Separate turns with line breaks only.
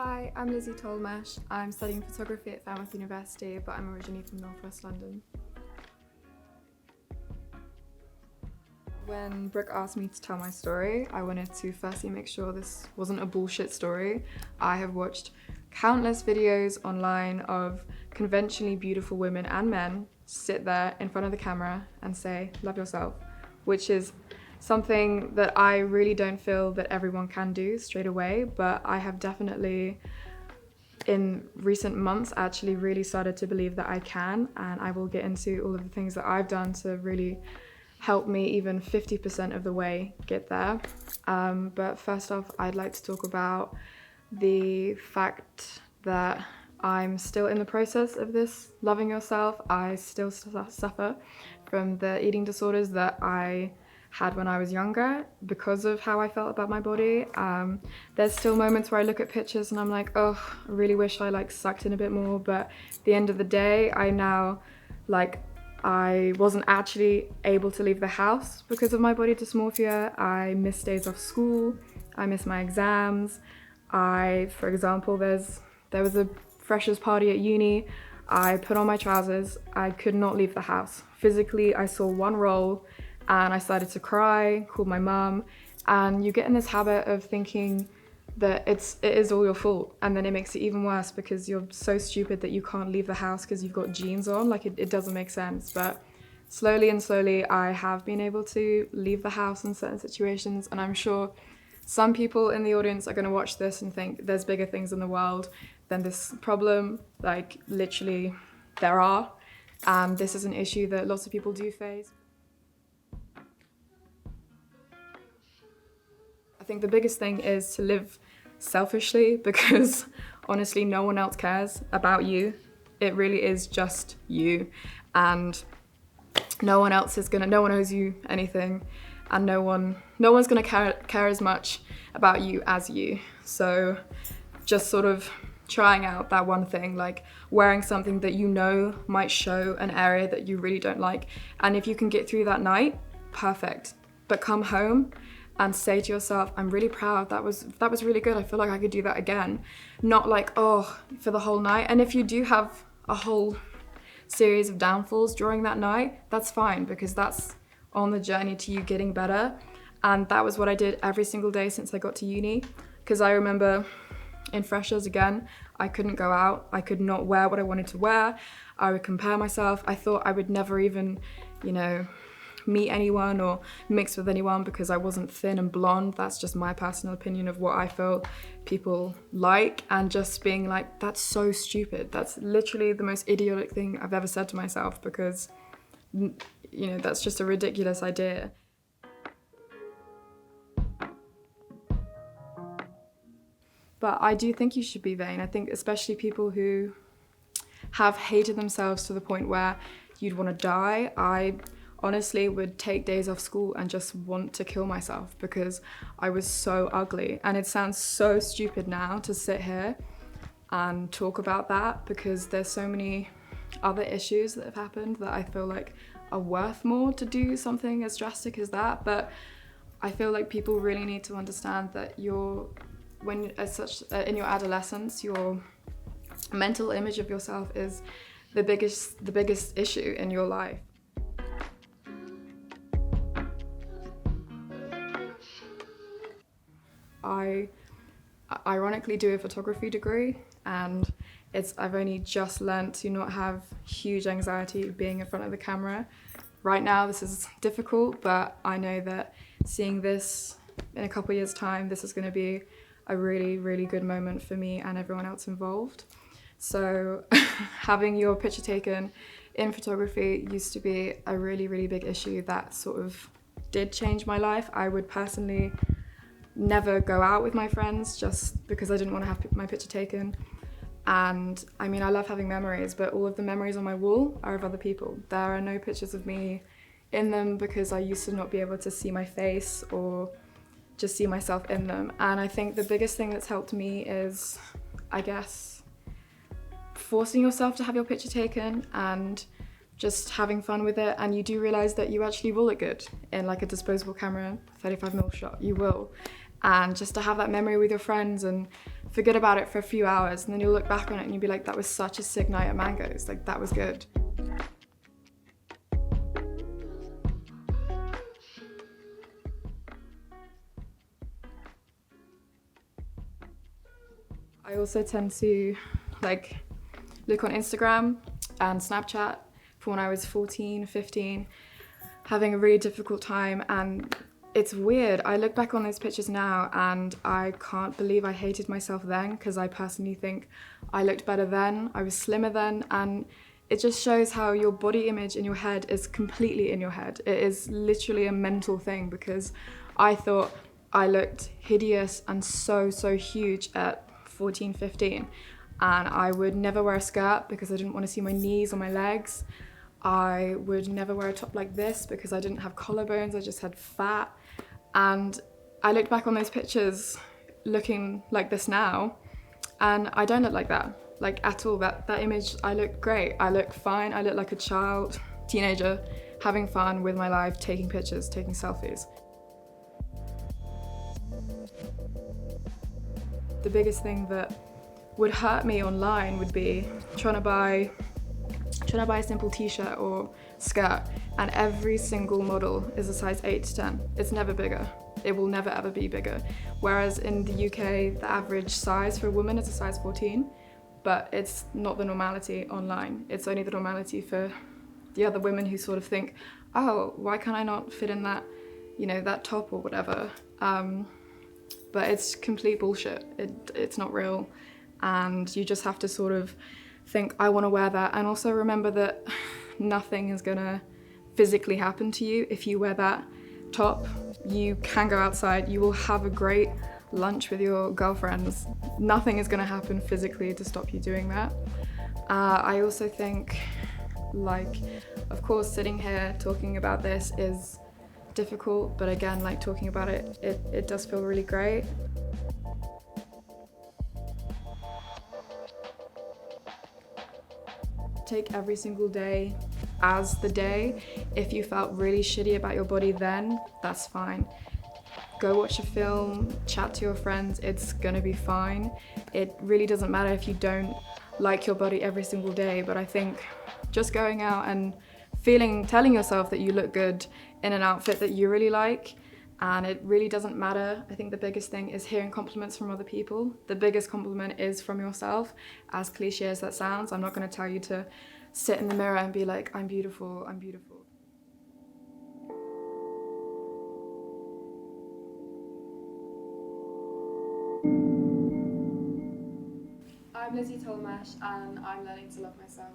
Hi, I'm Lizzy Tollemache. I'm studying photography at Falmouth University, but I'm originally from Northwest London. When Brooke asked me to tell my story, I wanted to firstly make sure this wasn't a bullshit story. I have watched countless videos online of conventionally beautiful women and men sit there in front of the camera and say, love yourself, which is something that I really don't feel that everyone can do straight away, but I have definitely in recent months actually really started to believe that I can, and I will get into all of the things that I've done to really help me even 50% of the way get there. But first off, I'd like to talk about the fact that I'm still in the process of this loving yourself. I still suffer from the eating disorders that I had when I was younger because of how I felt about my body. There's still moments where I look at pictures and I'm like, oh, I really wish I sucked in a bit more. But at the end of the day, I wasn't actually able to leave the house because of my body dysmorphia. I missed days off school. I missed my exams. For example, there was a freshers party at uni. I put on my trousers. I could not leave the house. Physically, I saw one roll and I started to cry, called my mum, and you get in this habit of thinking that it is all your fault, and then it makes it even worse because you're so stupid that you can't leave the house because you've got jeans on. It doesn't make sense. But slowly and slowly I have been able to leave the house in certain situations, and I'm sure some people in the audience are going to watch this and think there's bigger things in the world than this problem. Literally there are, and this is an issue that lots of people do face. I think the biggest thing is to live selfishly, because honestly no one else cares about you. It really is just you, and no one owes you anything, and no one's gonna care as much about you as you. So just sort of trying out that one thing, like wearing something that you know might show an area that you really don't like, and if you can get through that night, perfect. But come home and say to yourself, I'm really proud, that was really good, I feel like I could do that again. Not for the whole night. And if you do have a whole series of downfalls during that night, that's fine, because that's on the journey to you getting better. And that was what I did every single day since I got to uni. Because I remember in freshers again, I couldn't go out, I could not wear what I wanted to wear, I would compare myself, I thought I would never even, meet anyone or mix with anyone because I wasn't thin and blonde. That's just my personal opinion of what I felt people like, and just being like, that's so stupid. That's literally the most idiotic thing I've ever said to myself, because that's just a ridiculous idea. But I do think you should be vain. I think especially people who have hated themselves to the point where you'd want to die. I honestly would take days off school and just want to kill myself because I was so ugly. And it sounds so stupid now to sit here and talk about that, because there's so many other issues that have happened that I feel like are worth more to do something as drastic as that. But I feel like people really need to understand that in your adolescence, your mental image of yourself is the biggest issue in your life. I ironically do a photography degree, and I've only just learnt to not have huge anxiety being in front of the camera. Right now this is difficult, but I know that seeing this in a couple of years' time, this is going to be a really, really good moment for me and everyone else involved. So having your picture taken in photography used to be a really, really big issue that sort of did change my life. I would personally never go out with my friends just because I didn't want to have my picture taken. And I mean, I love having memories, but all of the memories on my wall are of other people. There are no pictures of me in them because I used to not be able to see my face or just see myself in them. And I think the biggest thing that's helped me is, I guess, forcing yourself to have your picture taken and just having fun with it. And you do realize that you actually will look good in a disposable camera 35mm shot. You will. And just to have that memory with your friends and forget about it for a few hours, and then you'll look back on it and you'll be like, that was such a sick night at Mango's, like that was good. I also tend to like look on Instagram and Snapchat from when I was 14, 15, having a really difficult time, and it's weird. I look back on those pictures now and I can't believe I hated myself then, because I personally think I looked better then, I was slimmer then, and it just shows how your body image in your head is completely in your head. It is literally a mental thing, because I thought I looked hideous and so huge at 14, 15, and I would never wear a skirt because I didn't want to see my knees or my legs. I would never wear a top like this because I didn't have collarbones, I just had fat. And I looked back on those pictures looking like this now, and I don't look like that, like at all. That image, I look great, I look fine, I look like a child, teenager, having fun with my life, taking pictures, taking selfies. The biggest thing that would hurt me online would be trying to buy a simple t-shirt or skirt, and every single model is a size 8 to 10. It's never bigger. It will never ever be bigger. Whereas in the UK, the average size for a woman is a size 14, but it's not the normality online. It's only the normality for the other women who sort of think, oh, why can't I not fit in that, you know, that top or whatever. But it's complete bullshit. It's not real. And you just have to sort of think, I want to wear that. And also remember that nothing is gonna physically happen to you if you wear that top. You can go outside, you will have a great lunch with your girlfriends. Nothing is gonna happen physically to stop you doing that. I also think, like, of course, sitting here talking about this is difficult, but again, like, talking about it does feel really great. Take every single day as the day. If you felt really shitty about your body then, that's fine. Go watch a film, chat to your friends, it's gonna be fine. It really doesn't matter if you don't like your body every single day, but I think just going out and telling yourself that you look good in an outfit that you really like, and it really doesn't matter. I think the biggest thing is hearing compliments from other people. The biggest compliment is from yourself, as cliche as that sounds. I'm not gonna tell you to sit in the mirror and be like, I'm beautiful, I'm beautiful. I'm Lizzy Tollemache and I'm learning to love myself.